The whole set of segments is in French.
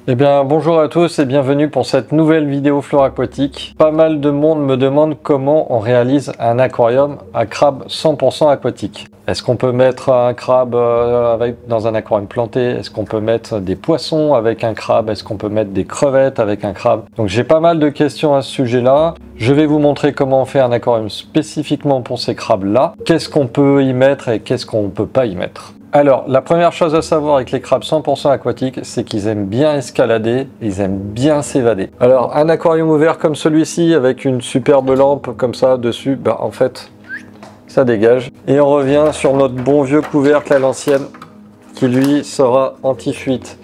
Eh bien, bonjour à tous et bienvenue pour cette nouvelle vidéo flore aquatique. Pas mal de monde me demande comment on réalise un aquarium à crabe 100% aquatique. Est-ce qu'on peut mettre un crabe dans un aquarium planté? Est-ce qu'on peut mettre des poissons avec un crabe? Est-ce qu'on peut mettre des crevettes avec un crabe? Donc j'ai pas mal de questions à ce sujet-là. Je vais vous montrer comment on fait un aquarium spécifiquement pour ces crabes-là. Qu'est-ce qu'on peut y mettre et qu'est-ce qu'on ne peut pas y mettre? Alors, la première chose à savoir avec les crabes 100% aquatiques, c'est qu'ils aiment bien escalader, ils aiment bien s'évader. Alors, un aquarium ouvert comme celui-ci, avec une superbe lampe comme ça dessus, en fait, ça dégage. Et on revient sur notre bon vieux couvercle à l'ancienne, qui lui sera anti-fuite.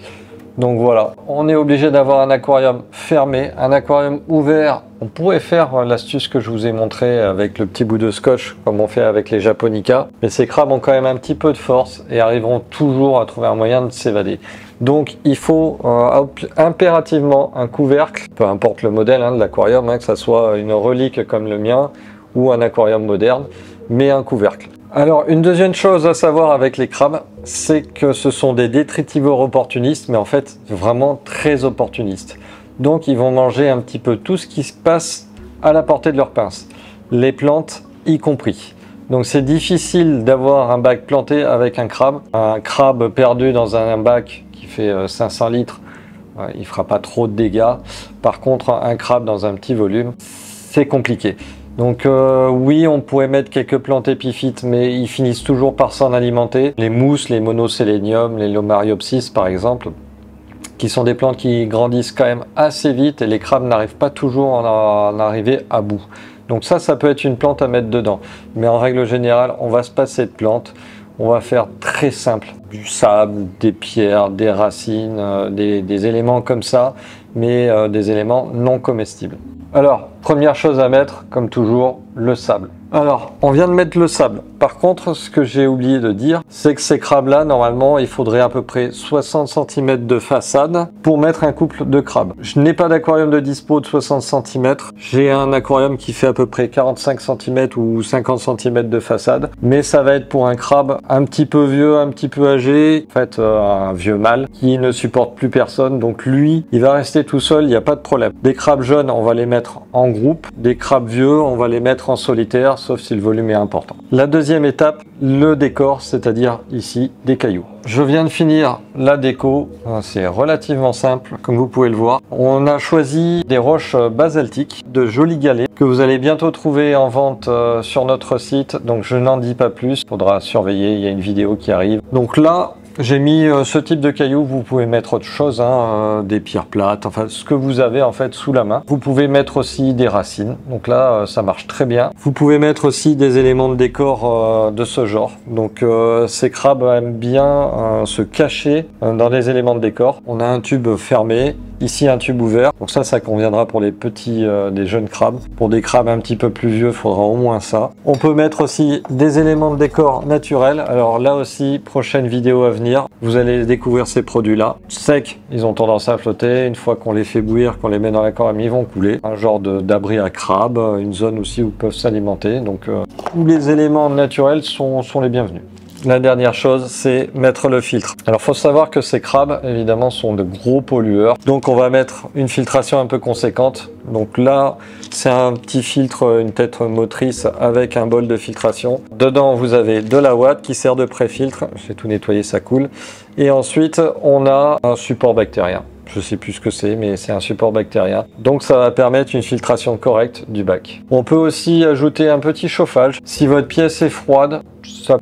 Donc voilà, on est obligé d'avoir un aquarium fermé, un aquarium ouvert. On pourrait faire l'astuce que je vous ai montré avec le petit bout de scotch, comme on fait avec les japonica. Mais ces crabes ont quand même un petit peu de force et arriveront toujours à trouver un moyen de s'évader. Donc il faut impérativement un couvercle, peu importe le modèle de l'aquarium, que ça soit une relique comme le mien ou un aquarium moderne, mais un couvercle. Alors, une deuxième chose à savoir avec les crabes, c'est que ce sont des détritivores opportunistes, mais en fait vraiment très opportunistes. Donc, ils vont manger un petit peu tout ce qui se passe à la portée de leurs pinces, les plantes y compris. Donc, c'est difficile d'avoir un bac planté avec un crabe perdu dans un bac qui fait 500 litres, il ne fera pas trop de dégâts. Par contre, un crabe dans un petit volume, c'est compliqué. Donc oui, on pourrait mettre quelques plantes épiphytes, mais ils finissent toujours par s'en alimenter. Les mousses, les monoséléniums, les lomariopsis par exemple, qui sont des plantes qui grandissent quand même assez vite et les crabes n'arrivent pas toujours à en arriver à bout. Donc ça peut être une plante à mettre dedans. Mais en règle générale, on va se passer de plantes. On va faire très simple, du sable, des pierres, des racines, des éléments comme ça, mais des éléments non comestibles. Alors, première chose à mettre, comme toujours, le sable. Alors, on vient de mettre le sable. Par contre, ce que j'ai oublié de dire, c'est que ces crabes-là, normalement, il faudrait à peu près 60 cm de façade pour mettre un couple de crabes. Je n'ai pas d'aquarium de dispo de 60 cm. J'ai un aquarium qui fait à peu près 45 cm ou 50 cm de façade. Mais ça va être pour un crabe un petit peu vieux, un petit peu âgé. En fait, un vieux mâle qui ne supporte plus personne. Donc lui, il va rester tout seul, il n'y a pas de problème. Des crabes jeunes, on va les mettre en groupe. Des crabes vieux, on va les mettre en solitaire, sauf si le volume est important. La deuxième étape, le décor, c'est-à-dire ici des cailloux. Je viens de finir la déco, c'est relativement simple comme vous pouvez le voir. On a choisi des roches basaltiques de jolis galets que vous allez bientôt trouver en vente sur notre site, donc je n'en dis pas plus, il faudra surveiller, il y a une vidéo qui arrive. Donc là, j'ai mis ce type de cailloux, vous pouvez mettre autre chose, des pierres plates, enfin ce que vous avez en fait sous la main. Vous pouvez mettre aussi des racines, donc là ça marche très bien. Vous pouvez mettre aussi des éléments de décor de ce genre. Donc ces crabes aiment bien se cacher dans les éléments de décor. On a un tube fermé, ici un tube ouvert, donc ça conviendra pour les petits, des jeunes crabes. Pour des crabes un petit peu plus vieux, il faudra au moins ça. On peut mettre aussi des éléments de décor naturels. Alors là aussi, prochaine vidéo à venir, vous allez découvrir ces produits-là. Secs, ils ont tendance à flotter. Une fois qu'on les fait bouillir, qu'on les met dans l'aquarium, ils vont couler. Un genre d'abri à crabes, une zone aussi où ils peuvent s'alimenter. Donc tous les éléments naturels sont les bienvenus. La dernière chose, c'est mettre le filtre. Alors, il faut savoir que ces crabes, évidemment, sont de gros pollueurs. Donc, on va mettre une filtration un peu conséquente. Donc là, c'est un petit filtre, une tête motrice avec un bol de filtration. Dedans, vous avez de la ouate qui sert de pré-filtre. J'ai tout nettoyé, ça coule. Et ensuite, on a un support bactérien. Je ne sais plus ce que c'est, mais c'est un support bactérien. Donc ça va permettre une filtration correcte du bac. On peut aussi ajouter un petit chauffage. Si votre pièce est froide,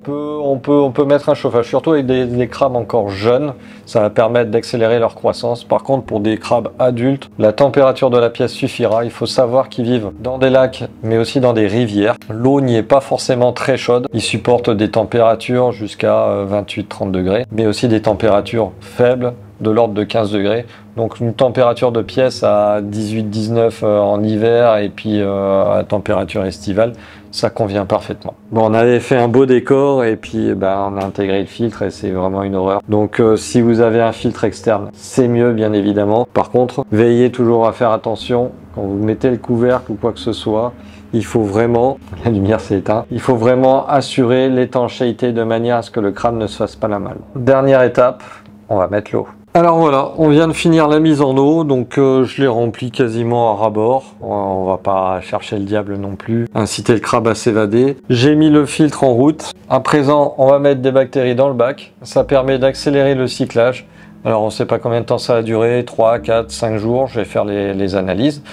on peut mettre un chauffage, surtout avec des crabes encore jeunes. Ça va permettre d'accélérer leur croissance. Par contre, pour des crabes adultes, la température de la pièce suffira. Il faut savoir qu'ils vivent dans des lacs, mais aussi dans des rivières. L'eau n'y est pas forcément très chaude. Ils supportent des températures jusqu'à 28-30 degrés, mais aussi des températures faibles, de l'ordre de 15 degrés. Donc une température de pièce à 18-19 en hiver et puis à température estivale, ça convient parfaitement. Bon, on avait fait un beau décor et puis on a intégré le filtre et c'est vraiment une horreur. Donc si vous avez un filtre externe, c'est mieux bien évidemment. Par contre, veillez toujours à faire attention quand vous mettez le couvercle ou quoi que ce soit. Il faut vraiment, la lumière s'est éteinte, il faut vraiment assurer l'étanchéité de manière à ce que le crabe ne se fasse pas la malle. Dernière étape, on va mettre l'eau. Alors voilà, on vient de finir la mise en eau, donc je l'ai rempli quasiment à ras-bord. On va pas chercher le diable non plus, inciter le crabe à s'évader. J'ai mis le filtre en route. À présent, on va mettre des bactéries dans le bac. Ça permet d'accélérer le cyclage. Alors on ne sait pas combien de temps ça va durer, 3, 4, 5 jours, je vais faire les analyses.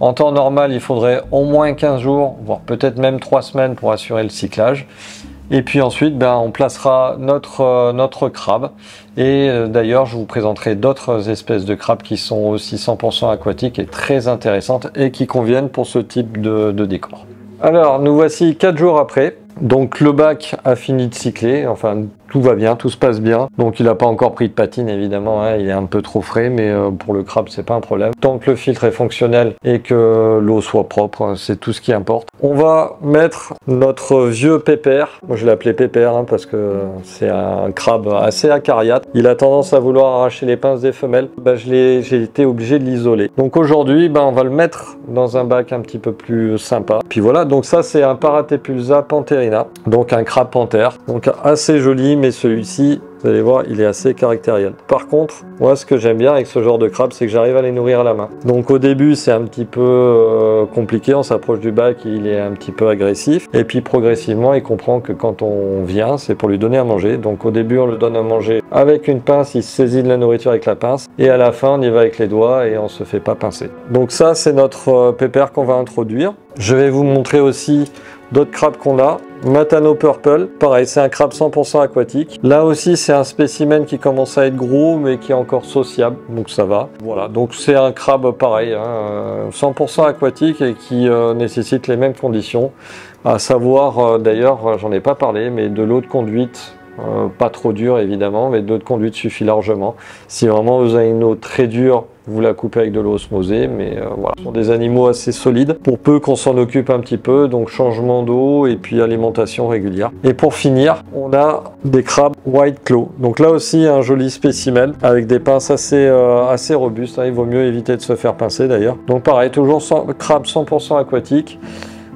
En temps normal, il faudrait au moins 15 jours, voire peut-être même 3 semaines pour assurer le cyclage. Et puis ensuite, on placera notre crabe. Et d'ailleurs, je vous présenterai d'autres espèces de crabes qui sont aussi 100% aquatiques et très intéressantes et qui conviennent pour ce type de décor. Alors, nous voici 4 jours après. Donc le bac a fini de cycler, enfin tout va bien, tout se passe bien. Donc il n'a pas encore pris de patine évidemment, hein, il est un peu trop frais, mais pour le crabe c'est pas un problème. Tant que le filtre est fonctionnel et que l'eau soit propre, c'est tout ce qui importe. On va mettre notre vieux pépère, moi je l'ai appelé pépère hein, parce que c'est un crabe assez acariâtre. Il a tendance à vouloir arracher les pinces des femelles, j'ai été obligé de l'isoler. Donc aujourd'hui on va le mettre dans un bac un petit peu plus sympa. Puis voilà, donc ça c'est un Paratepulsa pantherina, donc un crabe panthère, donc assez joli, mais celui-ci, vous allez voir, il est assez caractériel. Par contre, moi ce que j'aime bien avec ce genre de crabe, c'est que j'arrive à les nourrir à la main. Donc au début c'est un petit peu compliqué, on s'approche du bac, il est un petit peu agressif, et puis progressivement il comprend que quand on vient, c'est pour lui donner à manger. Donc au début on le donne à manger avec une pince, il saisit de la nourriture avec la pince, et à la fin on y va avec les doigts et on se fait pas pincer. Donc ça c'est notre pépère qu'on va introduire. Je vais vous montrer aussi d'autres crabes qu'on a. Matano Purple, pareil, c'est un crabe 100% aquatique. Là aussi, c'est un spécimen qui commence à être gros, mais qui est encore sociable, donc ça va. Voilà, donc c'est un crabe pareil, hein, 100% aquatique et qui nécessite les mêmes conditions. À savoir, d'ailleurs, j'en ai pas parlé, mais de l'eau de conduite, pas trop dure évidemment, mais de l'eau de conduite suffit largement. Si vraiment vous avez une eau très dure, vous la coupez avec de l'eau osmosée, mais voilà. Ce sont des animaux assez solides, pour peu qu'on s'en occupe un petit peu, donc changement d'eau et puis alimentation régulière. Et pour finir, on a des crabes White Claw. Donc là aussi, un joli spécimen, avec des pinces assez robustes, hein. Il vaut mieux éviter de se faire pincer d'ailleurs. Donc pareil, toujours crabe 100% aquatique.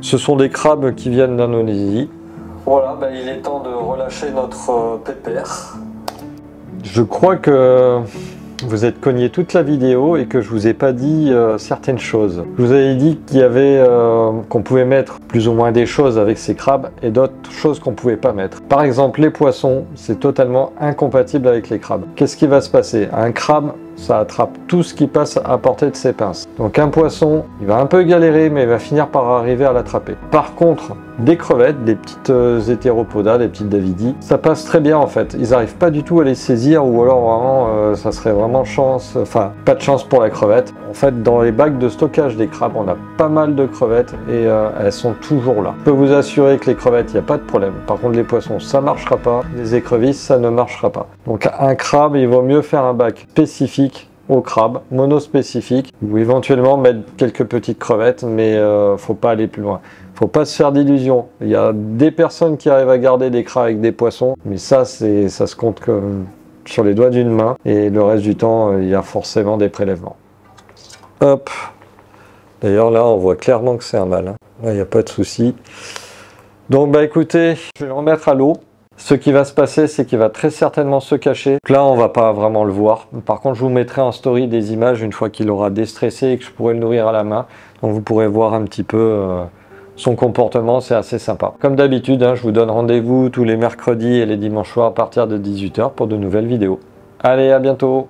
Ce sont des crabes qui viennent d'Indonésie. Voilà, il est temps de relâcher notre pépère. Je crois que vous êtes cogné toute la vidéo et que je vous ai pas dit certaines choses. Je vous avais dit qu'il y avait qu'on pouvait mettre plus ou moins des choses avec ces crabes et d'autres choses qu'on pouvait pas mettre. Par exemple, les poissons, c'est totalement incompatible avec les crabes. Qu'est-ce qui va se passer? Un crabe, ça attrape tout ce qui passe à portée de ses pinces. Donc un poisson, il va un peu galérer, mais il va finir par arriver à l'attraper. Par contre, des crevettes, des petites hétéropoda, des petites davidis, ça passe très bien en fait. Ils n'arrivent pas du tout à les saisir, ou alors vraiment, ça serait vraiment chance, enfin pas de chance pour la crevette. En fait, dans les bacs de stockage des crabes, on a pas mal de crevettes et elles sont toujours là. Je peux vous assurer que les crevettes, il n'y a pas de problème. Par contre, les poissons, ça marchera pas. Les écrevisses, ça ne marchera pas. Donc un crabe, il vaut mieux faire un bac spécifique au crabe, monospécifique, ou éventuellement mettre quelques petites crevettes, mais faut pas aller plus loin. Faut pas se faire d'illusions. Il y a des personnes qui arrivent à garder des crabes avec des poissons, mais ça se compte comme sur les doigts d'une main, et le reste du temps, il y a forcément des prélèvements. Hop. D'ailleurs là, on voit clairement que c'est un mâle, hein. Là, il n'y a pas de souci. Donc écoutez, je vais le remettre à l'eau. Ce qui va se passer, c'est qu'il va très certainement se cacher. Donc là, on va pas vraiment le voir. Par contre, je vous mettrai en story des images une fois qu'il aura déstressé et que je pourrai le nourrir à la main. Donc vous pourrez voir un petit peu son comportement, c'est assez sympa. Comme d'habitude, hein, je vous donne rendez-vous tous les mercredis et les dimanches soirs à partir de 18 h pour de nouvelles vidéos. Allez, à bientôt!